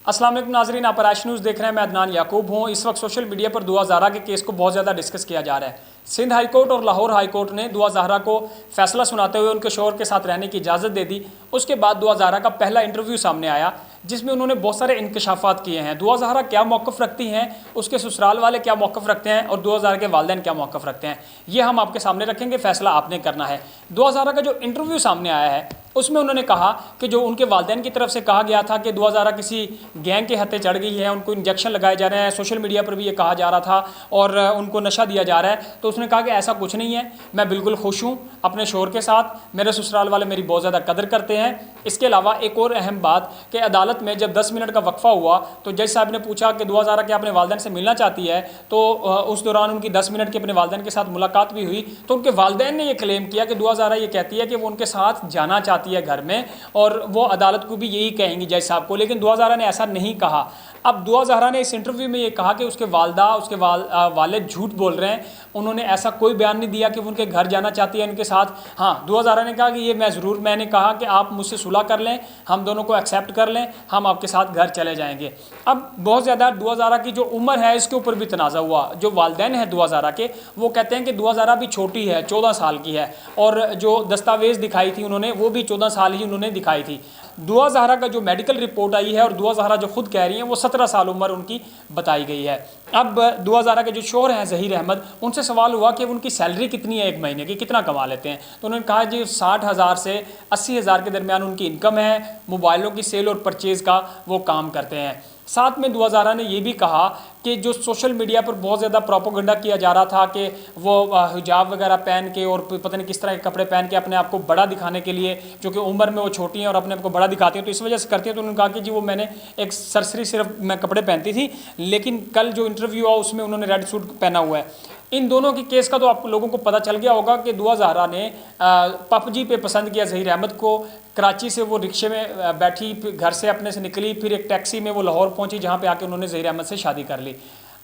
अस्सलाम वालेकुम नाज़रीन, आप आइश न्यूज़ देख रहे हैं। मैं अदनान याकूब हूँ। इस वक्त सोशल मीडिया पर दुआ ज़हरा के केस को बहुत ज़्यादा डिस्कस किया जा रहा है। सिंध हाई कोर्ट और लाहौर हाई कोर्ट ने दुआ ज़हरा को फैसला सुनाते हुए उनके शौहर के साथ रहने की इजाज़त दे दी। उसके बाद दुआ ज़हरा का पहला इंटरव्यू सामने आया जिसमें उन्होंने बहुत सारे इंकशाफात किए हैं। दुआ ज़हरा क्या मौक़िफ़ रखती हैं, उसके ससुराल वाले क्या मौक़िफ़ रखते हैं और दुआ ज़हरा के वालिदैन क्या मौक़िफ़ रखते हैं, ये हम आपके सामने रखेंगे। फ़ैसला आपने करना है। दुआ ज़हरा का जो इंटरव्यू सामने आया है उसमें उन्होंने कहा कि जो उनके वालिदैन की तरफ से कहा गया था कि दुआ ज़हरा किसी गैंग के हत्थे चढ़ गई है, उनको इंजेक्शन लगाए जा रहे हैं, सोशल मीडिया पर भी ये कहा जा रहा था और उनको नशा दिया जा रहा है, तो उसने कहा कि ऐसा कुछ नहीं है, मैं बिल्कुल खुश हूँ अपने शौहर के साथ, मेरे ससुराल वाले मेरी बहुत ज़्यादा कदर करते हैं। इसके अलावा एक और अहम बात कि अदालत में जब 10 मिनट का वक्फा हुआ तो जज साहब ने पूछा कि दुआ ज़हरा क्या अपने वालिदैन से मिलना चाहती है, तो उस दौरान उनकी 10 मिनट की अपने वालिदैन के साथ मुलाकात भी हुई। तो उनके वालिदैन ने यह क्लेम किया कि दुआ ज़हरा ये कहती है कि वो उनके साथ जाना चाहती है घर में, और वो अदालत को भी यही कहेंगी जज साहब को, लेकिन दुआ ज़हरा ने ऐसा नहीं कहा। अब दुआ ज़हरा ने इस इंटरव्यू में ये कहा कि उसके वालदा उसके वालिद झूठ बोल रहे हैं, उन्होंने ऐसा कोई बयान नहीं दिया कि वो उनके घर जाना चाहती है उनके साथ। हाँ, दुआ ज़हरा ने कहा कि ये मैंने कहा कि आप मुझसे सुलह कर लें, हम दोनों को एक्सेप्ट कर लें, हम आपके साथ घर चले जाएंगे। अब बहुत ज़्यादा दुआ ज़हरा की जो उम्र है इसके ऊपर भी तनाज़ा हुआ। जो वालिदैन हैं दुआ ज़हरा के, वो कहते हैं कि दुआ ज़हरा भी छोटी है, 14 साल की है, और जो दस्तावेज़ दिखाई थी उन्होंने वो भी 14 साल ही उन्होंने दिखाई थी। दुआ ज़हरा का जो मेडिकल रिपोर्ट आई है और दुआ ज़हरा जो खुद कह रही हैं वो 17 साल उम्र उनकी बताई गई है। अब दुआ ज़हरा के जो शौहर हैं ज़हीर अहमद, उनसे सवाल हुआ कि उनकी सैलरी कितनी है, एक महीने की कितना कमा लेते हैं, तो उन्होंने कहा जी 60,000 से 80,000 के दरमियान उनकी इनकम है, मोबाइलों की सेल और परचेज़ का वो काम करते हैं। साथ में दुआ ज़हरा ने यह भी कहा कि जो सोशल मीडिया पर बहुत ज़्यादा प्रोपोगंडा किया जा रहा था कि वो हिजाब वगैरह पहन के और पता नहीं किस तरह के कपड़े पहन के अपने आप को बड़ा दिखाने के लिए, जो कि उम्र में वो छोटी हैं और अपने आप को बड़ा दिखाती हैं, तो इस वजह से करती हैं। तो उन्होंने कहा कि जी वो मैंने एक सरसरी सिर्फ मैं कपड़े पहनती थी, लेकिन कल जो इंटरव्यू हुआ उसमें उन्होंने रेड सूट पहना हुआ है। इन दोनों की केस का तो आप लोगों को पता चल गया होगा कि दुआ ज़हरा ने पबजी पे पसंद किया ज़हीर अहमद को। कराची से वो रिक्शे में बैठी, घर से अपने से निकली, फिर एक टैक्सी में वो लाहौर पहुंची जहां पे आके उन्होंने ज़हीर अहमद से शादी कर ली।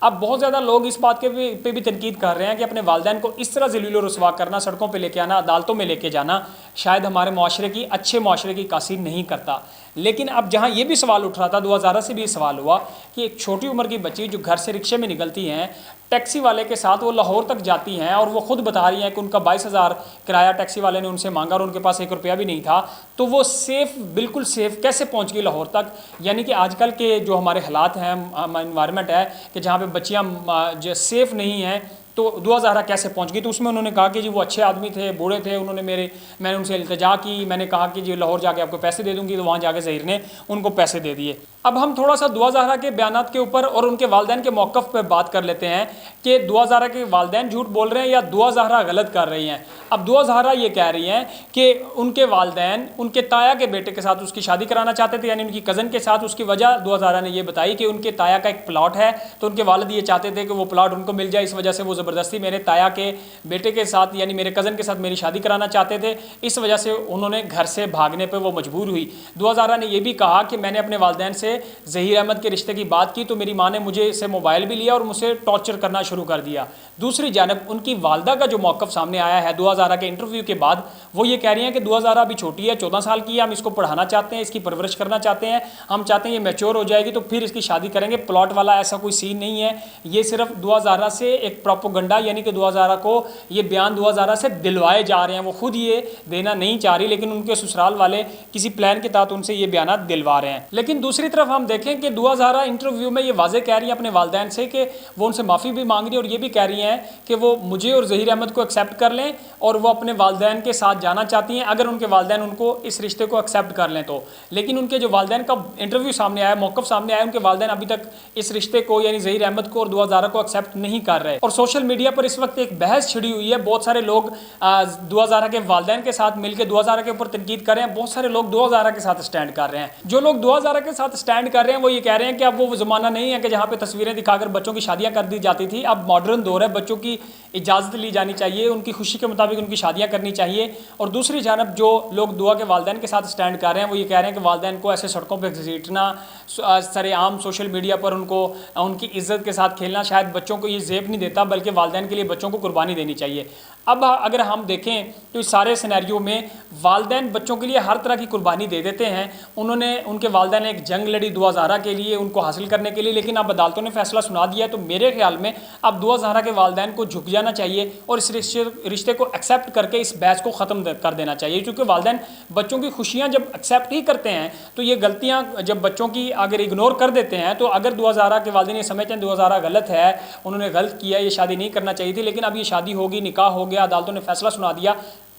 अब बहुत ज़्यादा लोग इस बात के पे भी तनकीद कर रहे हैं कि अपने वालिदैन को इस तरह ज़लील व रुसवा करना, सड़कों पे लेके आना, अदालतों में लेके जाना शायद हमारे माशरे की, अच्छे माशरे की कासिर नहीं करता। लेकिन अब जहाँ ये भी सवाल उठ रहा था, दुआ ज़हरा से भी सवाल हुआ कि एक छोटी उम्र की बच्ची जो घर से रिक्शे में निकलती हैं, टैक्सी वाले के साथ वो लाहौर तक जाती हैं और वो खुद बता रही हैं कि उनका 22,000 किराया टैक्सी वाले ने उनसे मांगा और उनके पास 1 रुपया भी नहीं था, तो वो सेफ़, बिल्कुल सेफ़ कैसे पहुंच गई लाहौर तक। यानी कि आजकल के जो हमारे हालात हैं, इन्वायरमेंट है कि जहाँ पे बच्चियाँ जो सेफ़ नहीं हैं, तो दुआ ज़हरा कैसे पहुंच गई। तो उसमें उन्होंने कहा कि जी वो अच्छे आदमी थे, बूढ़े थे, मैंने उनसे इल्तिजा की, मैंने कहा कि जी लाहौर जाके आपको पैसे दे दूंगी, तो वहाँ जाके ज़हीर ने उनको पैसे दे दिए। अब हम थोड़ा सा दुआ ज़हरा के बयानात के ऊपर और उनके वालिदैन के मौक़िफ़ पर बात कर लेते हैं कि दुआ ज़हरा के वालिदैन झूठ बोल रहे हैं या दुआ ज़हरा गलत कर रही हैं। अब दुआ ज़हरा ये कह रही हैं कि उनके वालिदैन उनके ताया के बेटे के साथ उसकी शादी कराना चाहते थे, यानी उनकी कज़न के साथ। उसकी वजह दुआ ज़हरा ने ये बताई कि उनके ताया का एक प्लाट है, तो उनके वालिद ये चाहते थे कि वो प्लाट उनको मिल जाए, इस वजह से वो ज़बरदस्ती मेरे ताया के बेटे के साथ यानी मेरे कज़न के साथ मेरी शादी कराना चाहते थे, इस वजह से उन्होंने घर से भागने पर वो मजबूर हुई। दुआ ज़हरा ने यह भी कहा कि मैंने अपने वालिदैन से ज़हीर अहमद के रिश्ते की बात की तो मेरी माँ ने मुझे इससे मोबाइल भी लिया और मुझसे टॉर्चर करना शुरू कर दिया। दूसरी जानब उनकी वालदा का जो मौक़िफ़ सामने आया है दुआ ज़हरा के इंटरव्यू के बाद, वो ये कह रही हैं कि दुआ ज़हरा अभी छोटी है, 14 साल की है, हम इसको पढ़ाना चाहते हैं, इसकी परवरिश करना चाहते हैं, हम चाहते हैं ये मैच्योर हो जाएगी तो फिर इसकी शादी करेंगे। प्लॉट वाला ऐसा कोई सीन नहीं है, ये सिर्फ दुआ ज़हरा से एक प्रोपोगंडा, यानी कि दुआ ज़हरा को ये बयान दुआ ज़हरा से दिलवाए जा रहे हैं। वो खुद ये देना नहीं चाह रही, लेकिन उनके ससुराल वाले किसी प्लान के तहत उनसे ये बयान दिलवा रहे हैं। लेकिन दूसरी तरफ हम देखें कि दुआ ज़हरा इंटरव्यू में ये वाज़ेह कह रही हैं अपने वालिदैन से कि वो उनसे माफ़ी भी मांग रही है और ये भी कह रही हैं कि वो मुझे और ज़हीर अहमद को एक्सेप्ट कर लें और वो अपने वालिदैन के साथ जाना चाहती हैं अगर उनके वालिदैन उनको इस रिश्ते को एक्सेप्ट कर लें तो। लेकिन उनके जो वालिदैन का इंटरव्यू सामने आया, मौक़िफ़ सामने आया, उनके वालिदैन अभी तक इस रिश्ते को यानी ज़हीर अहमद को और दुआ ज़हरा को एक्सेप्ट नहीं कर रहे। और सोशल मीडिया पर इस वक्त एक बहस छिड़ी हुई है, बहुत सारे लोग दुआ ज़हरा के वालिदैन के साथ मिलकर दुआ ज़हरा के ऊपर तनकीद कर रहे हैं, बहुत सारे लोग दुआ ज़हरा के साथ स्टैंड कर रहे हैं। जो लोग दुआ ज़हरा के साथ स्टैंड कर रहे हैं वो ये कह रहे हैं कि अब वो ज़माना नहीं है कि जहाँ पे तस्वीरें दिखाकर बच्चों की शादियाँ कर दी जाती थी, अब मॉडर्न दौर है, बच्चों की इजाज़त ली जानी चाहिए, उनकी खुशी के मुताबिक उनकी शादियाँ करनी चाहिए। और दूसरी जानब जो लोग दुआ के वालिदैन के साथ स्टैंड कर रहे हैं वो ये कह रहे हैं कि वालिदैन को ऐसे सड़कों पर घसीटना, सरेआम सोशल मीडिया पर उनको उनकी इज़्ज़त के साथ खेलना शायद बच्चों को ये ज़ेब नहीं देता, बल्कि वालिदैन के लिए बच्चों को कुर्बानी देनी चाहिए। अब अगर हम देखें तो इस सारे सिनेरियो में वालिदैन बच्चों के लिए हर तरह की कुर्बानी दे देते हैं। उनके वालिदैन ने एक जंग لڑی دعا زہرا کے لیے ان کو حاصل کرنے کے لیے، لیکن اب عدالتوں نے فیصلہ سنا دیا ہے، تو میرے خیال میں اب دعا زہرا کے والدین کو جھک جانا چاہیے اور اس رشتے کو ایکسیپٹ کر کے اس بحث کو ختم کر دینا چاہیے، کیونکہ والدین بچوں کی خوشیاں جب ایکسیپٹ ہی کرتے ہیں تو یہ غلطیاں جب بچوں کی اگر اگنور کر دیتے ہیں، تو اگر دعا زہرا کے والدین یہ سمجھتے ہیں دعا زہرا غلط ہے، انہوں نے غلط کیا، یہ شادی نہیں کرنا چاہیے تھی، لیکن اب یہ شادی ہوگی، نکاح ہو گیا، عدالتوں نے فیصلہ سنا دیا،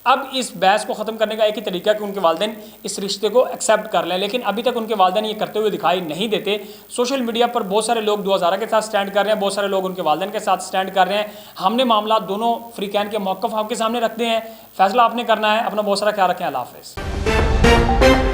اب اس بحث کو ختم کرنے کا ایک ہی طریقہ ہے کہ ان کے والدین اس رشتے کو ایکسیپٹ کر لیں، لیکن ابھی تک ان کے والدین یہ کرتے ہوئے دکھائی نہیں دیتے۔ سوشل میڈیا پر بہت سارے لوگ دعا زہرا کے ساتھ سٹینڈ کر رہے ہیں، بہت سارے لوگ ان کے والدین کے ساتھ سٹینڈ کر رہے ہیں۔ ہم نے معاملات دونوں فریقین کے موقف آپ کے سامنے رکھتے ہیں، فیصلہ آپ نے کرنا ہے۔ اپنا بہت سارا خیال رکھیں، اللہ حافظ۔